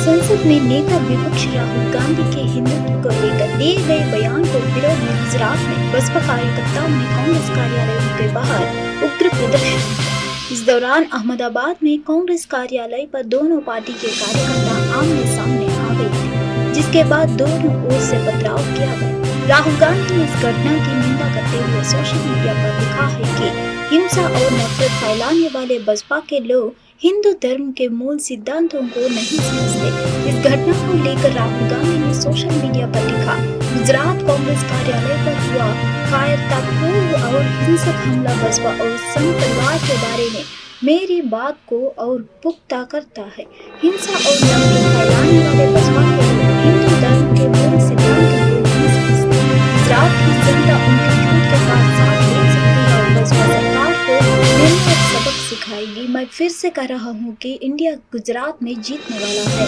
संसद में नेता विपक्ष राहुल गांधी के हिंदुत्व को लेकर दिए गए बयान को विरोध में गुजरात में बसपा कार्यकर्ताओं ने कांग्रेस कार्यालयों के बाहर उग्र प्रदर्शन किया। इस दौरान अहमदाबाद में कांग्रेस कार्यालय पर दोनों पार्टी के कार्यकर्ता आमने सामने आ गए थे, जिसके बाद दोनों ओर से पथराव किया गया। राहुल गांधी ने इस घटना की निंदा करते हुए सोशल मीडिया पर लिखा है कि हिंसा और नफरत फैलाने वाले बसपा के लोग हिंदू धर्म के मूल सिद्धांतों को नहीं समझते। इस घटना को लेकर राहुल गांधी ने सोशल मीडिया पर लिखा, गुजरात कांग्रेस कार्यालय पर हुआ कायरतापूर्ण और हिंसक हमला बसपा और संघ परिवार के बारे में मेरी बात को और पुख्ता करता है। हिंसा और नफरत फैलाने वाले बसपा के लोग हिंदू धर्म के मूल सिद्धांतों को नहीं समझते। गुजरात की जनता उनके झूठ के साथ देख सकती है और बसपा सरकार को निर्णायक सबक सिखाएगी। मैं फिर से कह रहा हूँ कि इंडिया गुजरात में जीतने वाला है।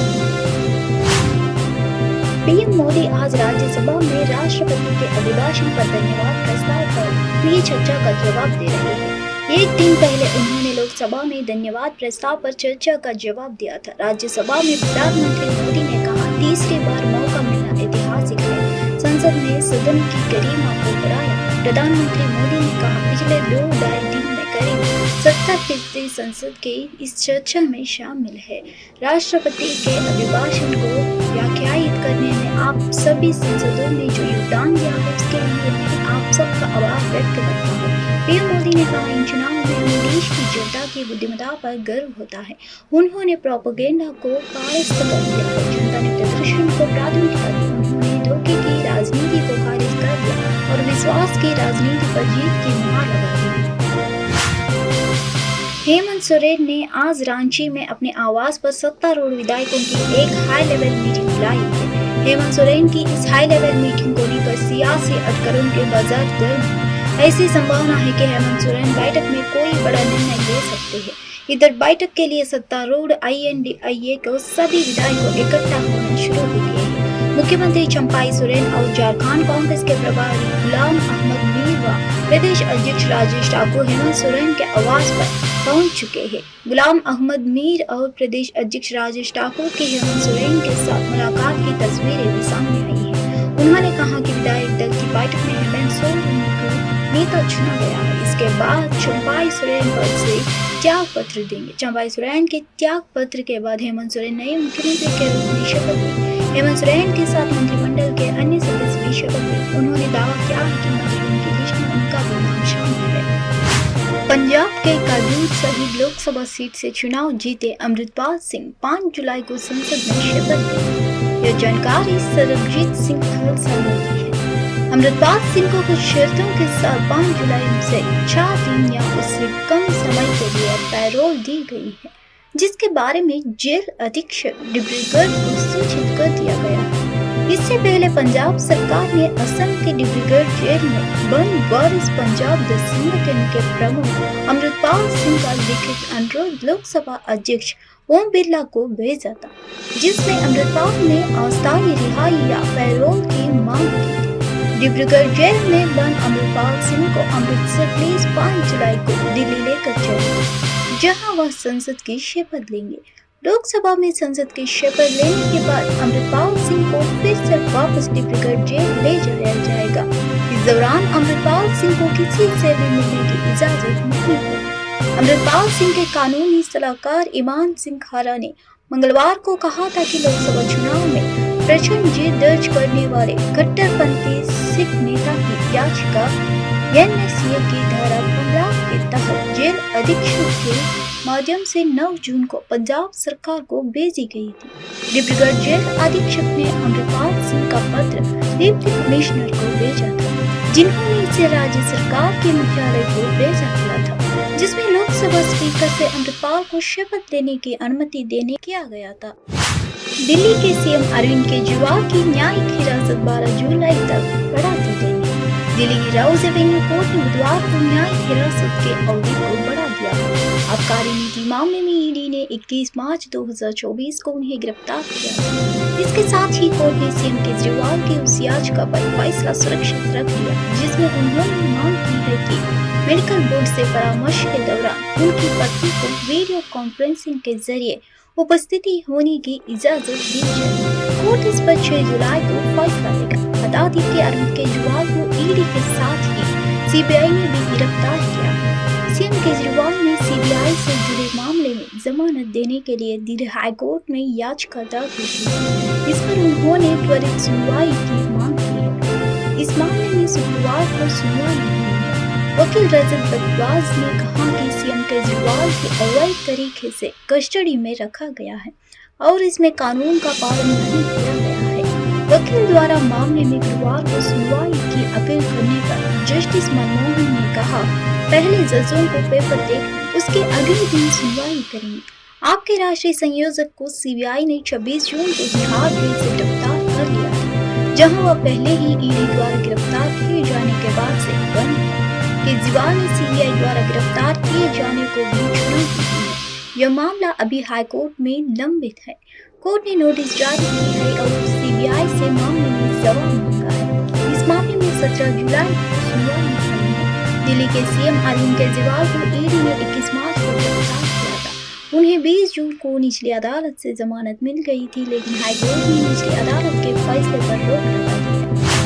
पीएम मोदी आज राज्यसभा में राष्ट्रपति के अभिभाषण पर धन्यवाद प्रस्ताव पर हुई चर्चा का जवाब दे रहे हैं। एक दिन पहले उन्होंने लोकसभा में धन्यवाद प्रस्ताव पर चर्चा का जवाब दिया था। राज्यसभा में प्रधानमंत्री मोदी ने कहा, तीसरी बार मौका मिलना ऐतिहासिक है। संसद ने सदन की गरिमा को बढ़ाया। प्रधानमंत्री मोदी ने कहा, पिछले 2-2.5 दिन में करीब 70% संसद के इस चर्चा में शामिल है। राष्ट्रपति के अभिभाषण को व्याख्यायित करने में आप सभी सांसदों ने जो योगदान दिया है, उसके लिए मैं आप सबका आभार व्यक्त करता हूँ। पीएम मोदी ने कहा, इन चुनावों में हमें देश की जनता की बुद्धिमत्ता पर गर्व होता है। उन्होंने प्रोपेगेंडा को परास्त कर दिया है। जनता ने प्रदर्शन को प्राथमिकता दी। उन्होंने धोखे की राजनीति को खारिज कर दिया और विश्वास की राजनीति पर जीत की मुहर लगा दी। हेमंत सोरेन ने आज रांची में अपने आवास पर सत्तारूढ़ विधायकों की एक हाई लेवल मीटिंग बुलाई है। हेमंत सोरेन की इस हाई लेवल मीटिंग को लेकर सियासी अटकलों के बाजार गर्म है। ऐसी संभावना है कि हेमंत सोरेन बैठक में कोई बड़ा निर्णय ले सकते हैं। इधर बैठक के लिए सत्तारूढ़ INDIA को सभी विधायकों इकट्ठा होना शुरू हो गए हैं। मुख्यमंत्री चंपाई सोरेन और झारखंड कांग्रेस के प्रभारी गुलाम अहमद मीर व प्रदेश अध्यक्ष राजेश ठाकुर हेमंत सोरेन के आवास पर पहुंच चुके हैं। गुलाम अहमद मीर और प्रदेश अध्यक्ष राजेश ठाकुर की हेमंत सोरेन के साथ मुलाकात की तस्वीरें भी सामने आई हैं। उन्होंने कहा कि विधायक दल की बैठक में हेमंत सोरेन को नेता चुना गया है। इसके बाद चंपाई सोरेन पद से त्याग पत्र देंगे। चंपाई सोरेन के त्याग पत्र के बाद हेमंत सोरेन नए मुख्यमंत्री के रूप में शपथ लेंगे। हेमंत सोरेन के साथ मंत्रिमंडल के अन्य सदस्य भी शपथ लेंगे। उन्होंने दावा किया है कि मंत्रियों की लिस्ट में उनका भी नाम शामिल है। पंजाब के कादूर शहीद लोकसभा सीट से चुनाव जीते अमृतपाल सिंह 5 जुलाई को संसद में शपथ लेंगे। यह जानकारी सरबजीत सिंह खालसा ने दी है। अमृतपाल सिंह को कुछ शर्तों के साथ 5 जुलाई से 4 दिन या उससे कम समय के लिए पैरोल दी गई है, जिसके बारे में जेल अधीक्षक डिब्रूगढ़ को सूचित कर दिया गया है। इससे पहले पंजाब सरकार ने असम के डिब्रूगढ़ जेल में बंद वारिस पंजाब दल संगठन के प्रमुख अमृतपाल सिंह का लिखित अनुरोध लोकसभा अध्यक्ष ओम बिरला को भेजा था, जिसमें अमृतपाल ने अस्थायी रिहाई या पैरोल की मांग की। डिब्रूगढ़ जेल में बंद अमृतपाल सिंह को अमृतसर पुलिस 5 जुलाई को दिल्ली लेकर चलेगी, जहां वह संसद की शपथ लेंगे। लोकसभा में संसद की शपथ लेने के बाद अमृतपाल सिंह को फिर से वापस डिब्रूगढ़ जेल ले जाया जाएगा। इस दौरान अमृतपाल सिंह को किसी से भी मिलने की इजाजत नहीं होगी। अमृतपाल सिंह के कानूनी सलाहकार ईमान सिंह खारा ने मंगलवार को कहा था कि लोकसभा चुनाव में प्रचंड जीत दर्ज करने वाले कट्टरपंथी सिख नेता की याचिका NSA की धारा 15 के तहत जेल अधीक्षक के माध्यम से 9 जून को पंजाब सरकार को भेजी गई थी। डिब्रूगढ़ जेल अधीक्षक ने अमृतपाल सिंह का पत्र डिप्टी कमिश्नर को भेजा था, जिन्होंने इसे राज्य सरकार के मुख्यालय को भेजा था, जिसमें लोकसभा स्पीकर से अमृतपाल को शपथ लेने की अनुमति देने किया गया था। दिल्ली के CM अरविंद केजरीवाल की न्यायिक हिरासत 12 जुलाई तक बढ़ा दी गई है। दिल्ली की राउज एवेन्यू कोर्ट ने बुधवार को न्यायिक हिरासत के अवधि को बढ़ा दिया है। आबकारी नीति मामले में ED ने 21 मार्च 2024 को उन्हें गिरफ्तार किया था। इसके साथ ही कोर्ट ने CM केजरीवाल की उस याचिका पर फैसला सुरक्षित रख लिया, जिसमें उन्होंने मांग की है कि मेडिकल बोर्ड से परामर्श के दौरान उनकी पत्नी को वीडियो कॉन्फ्रेंसिंग के जरिए उपस्थिति होने की इजाजत दी जाए। कोर्ट इस पर 6 जुलाई को फैसला देगा। बता दें कि अरविंद केजरीवाल को ईडी के साथ ही सीबीआई ने भी गिरफ्तार किया है। सीएम केजरीवाल ने सीबीआई से जुड़े मामले में जमानत देने के लिए दिल्ली हाईकोर्ट में याचिका दाखिल की है। इस पर उन्होंने त्वरित सुनवाई की मांग की है। इस मामले में शुक्रवार को सुनवाई हुई है। वकील रजत बदवाज ने कहा कि सीएम केजरीवाल को अवैध तरीके से कस्टडी में रखा गया है और इसमें कानून का पालन नहीं किया गया है। वकील द्वारा मामले में गुरुवार को सुनवाई की अपील करने पर जस्टिस मनमोहन ने कहा, पहले जजों को पेपर दे, उसके अगले दिन सुनवाई करेंगे। आपके राष्ट्रीय संयोजक को सीबीआई ने 26 जून को बिहार जेल से गिरफ्तार कर लिया था, जहां वह पहले ही ईडी द्वारा गिरफ्तार किए जाने के बाद से बंद है। केजरीवाल ने सीबीआई द्वारा गिरफ्तार किए जाने को भी चुनौती दी है। यह मामला अभी हाईकोर्ट में लंबित है। कोर्ट ने नोटिस जारी की है और सीबीआई से मामले में जवाब मांगा है। इस मामले में 17 जुलाई को सुनवाई होनी है। दिल्ली के सीएम अरविंद केजरीवाल को ईडी ने 21 मार्च को गिरफ्तार किया था। उन्हें 20 जून को निचली अदालत से जमानत मिल गई थी, लेकिन हाईकोर्ट ने निचली अदालत के फैसले पर रोक लगा दी है।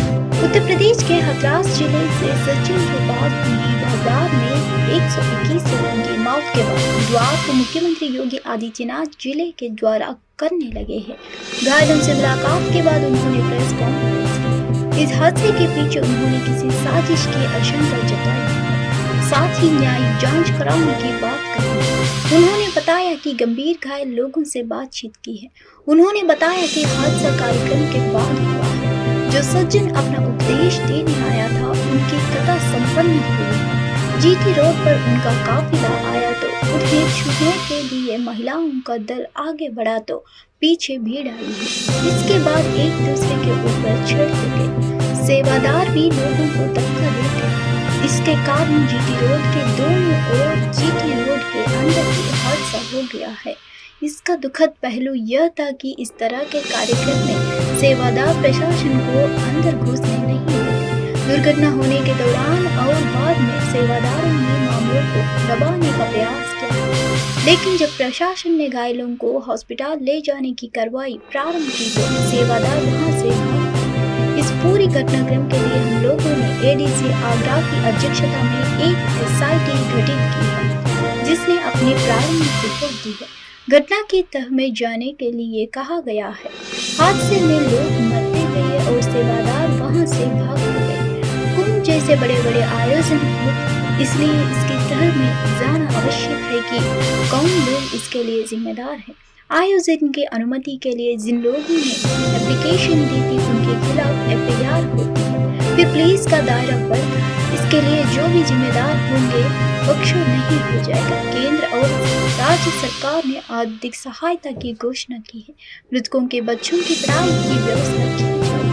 उत्तर प्रदेश के हाथरस जिले से सचिन के बाद हुई भगदाड़ में 121 लोगों की मौत के बाद बुधवार को मुख्यमंत्री योगी आदित्यनाथ जिले के दौरा करने लगे हैं। घायलों से मुलाकात के बाद उन्होंने प्रेस कॉन्फ्रेंस की। इस हादसे के पीछे उन्होंने किसी साजिश की आशंका जताई है, साथ ही न्यायिक जांच कराने की बात कही। उन्होंने बताया कि गंभीर घायल लोगों से बातचीत की है। उन्होंने बताया कि हादसा कार्यक्रम के बाद हुआ है। जो सज्जन अपना उपदेश देने आया था, उनकी कथा संपन्न हुई है। जीटी रोड पर उनका काफिला आया तो उन्हें छूने के लिए महिलाओं का दल आगे बढ़ा तो पीछे भीड़ आई है। इसके बाद एक दूसरे के ऊपर चढ़ते गए। सेवादार भी लोगों को धक्का देते हैं। इसके कारण जीटी रोड के दोनों ओर जीटी रोड के अंदर ही हादसा हो गया है। इसका दुखद पहलू यह था कि इस तरह के कार्यक्रम में सेवादार प्रशासन को अंदर घुसने नहीं देते। दुर्घटना होने के दौरान और बाद में सेवादारों ने मामलों को दबाने का प्रयास किया, लेकिन जब प्रशासन ने घायलों को हॉस्पिटल ले जाने की कार्रवाई प्रारंभ की तो सेवादार वहां से भाग गए। इस पूरी घटनाक्रम के लिए हम लोगों ने एडीसी आगरा की अध्यक्षता में एक एसआईटी गठित की है, जिसने अपनी प्रारंभिक रिपोर्ट दी है। घटना की तह में जाने के लिए कहा गया है। हादसे में लोग मरते गए और सेवादार वहां से भाग गए। कुंभ जैसे बड़े बड़े आयोजन होते, इसलिए इसकी तह में जाना आवश्यक है कि कौन लोग इसके लिए जिम्मेदार है। आयोजन की अनुमति के लिए जिन लोगों ने एप्लीकेशन दी थी उनके खिलाफ एफआईआर होती है, फिर पुलिस का दायरा बढ़ता है। इसके लिए जो भी जिम्मेदार होंगे बख्शा नहीं हो जाएगा। केंद्र और राज्य सरकार ने आर्थिक सहायता की घोषणा की है। मृतकों के बच्चों की पढ़ाई की व्यवस्था की जाएगी।